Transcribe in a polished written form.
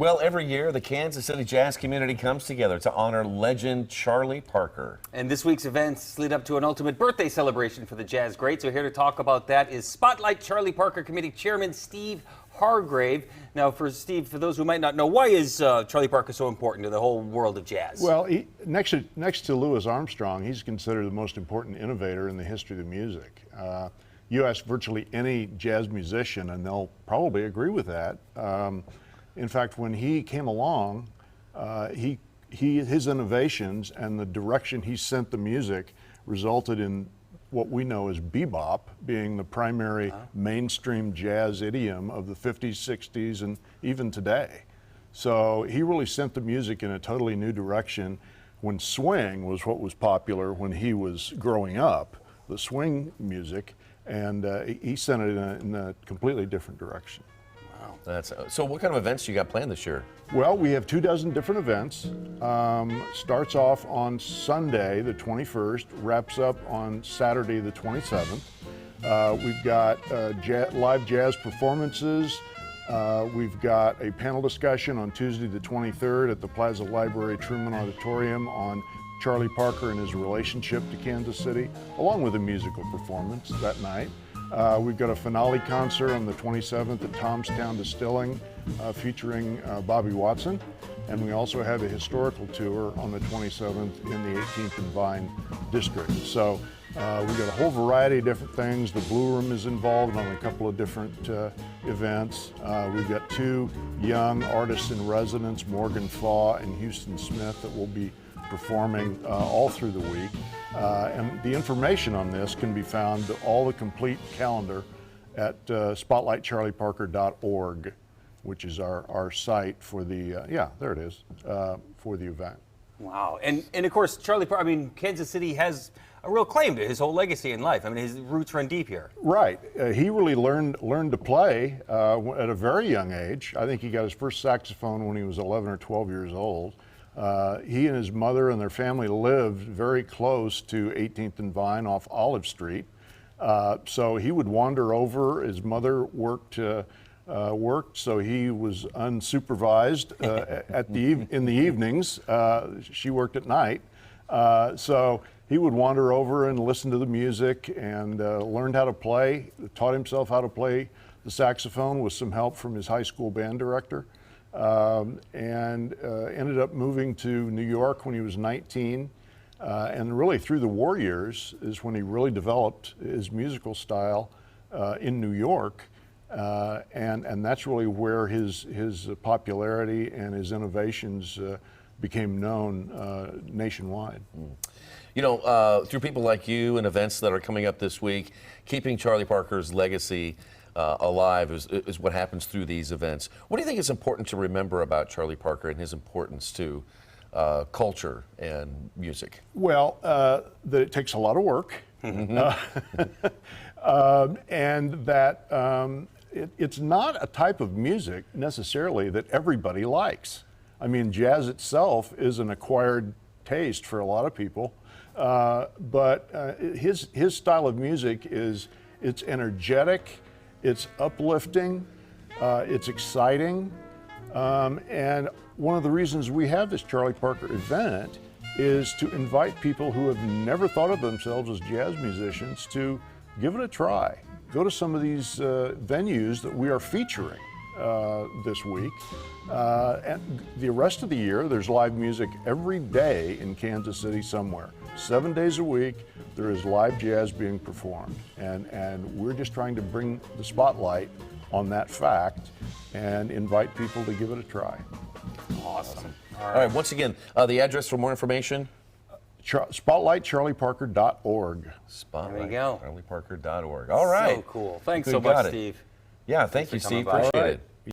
Well, every year, the Kansas City jazz community comes together to honor legend Charlie Parker. And this week's events lead up to an ultimate birthday celebration for the jazz great. So here to talk about that is Spotlight Charlie Parker Committee Chairman Steve Hargrave. Now, for Steve, for those who might not know, why is Charlie Parker so important to the whole world of jazz? Well, next to Louis Armstrong, he's considered the most important innovator in the history of the music. You ask virtually any jazz musician, and they'll probably agree with that. In fact, when he came along, his innovations and the direction he sent the music resulted in what we know as bebop being the primary mainstream jazz idiom of the 50s, 60s, and even today. So he really sent the music in a totally new direction when swing was what was popular when he was growing up, the swing music, and he sent it in a completely different direction. So what kind of events you got planned this year? Well, we have 24 different events. Starts off on Sunday, the 21st, wraps up on Saturday, the 27th. We've got live jazz performances. We've got a panel discussion on Tuesday, the 23rd at the Plaza Library Truman Auditorium on Charlie Parker and his relationship to Kansas City, along with a musical performance that night. We've got a finale concert on the 27th at Tomstown Distilling featuring Bobby Watson. And we also have a historical tour on the 27th in the 18th and Vine district. So we've got a whole variety of different things. The Blue Room is involved on a couple of different events. We've got two young artists in residence, Morgan Faw and Houston Smith, that will be performing all through the week. And the information on this can be found, all the complete calendar, at spotlightcharlieparker.org, which is our site for the, there it is, for the event. Wow. And of course, Charlie Parker, I mean, Kansas City has a real claim to his whole legacy in life. I mean, his roots run deep here. Right. He really learned to play at a very young age. I think he got his first saxophone when he was 11 or 12 years old. He and his mother and their family lived very close to 18th and Vine off Olive Street. So he would wander over. His mother worked, so he was unsupervised in the evenings. She worked at night. So he would wander over and listen to the music and learned how to play, taught himself how to play the saxophone with some help from his high school band director. And ended up moving to New York when he was 19. And really through the war years is when he really developed his musical style in New York. And that's really where his popularity and his innovations became known nationwide. You know, through people like you and events that are coming up this week, keeping Charlie Parker's legacy alive is what happens through these events. What do you think is important to remember about Charlie Parker and his importance to culture and music? Well, that it takes a lot of work, and that it's not a type of music necessarily that everybody likes. I mean, jazz itself is an acquired taste for a lot of people, but his style of music it's energetic. It's uplifting, it's exciting, and one of the reasons we have this Charlie Parker event is to invite people who have never thought of themselves as jazz musicians to give it a try. Go to some of these venues that we are featuring this week. And the rest of the year, there's live music every day in Kansas City somewhere. 7 days a week, there is live jazz being performed. And we're just trying to bring the spotlight on that fact and invite people to give it a try. Awesome. All right, once again, the address for more information? SpotlightCharlieParker.org. SpotlightCharlieParker.org. All right. So cool. Thanks so much, Steve. Yeah, thank you, Steve. Appreciate it.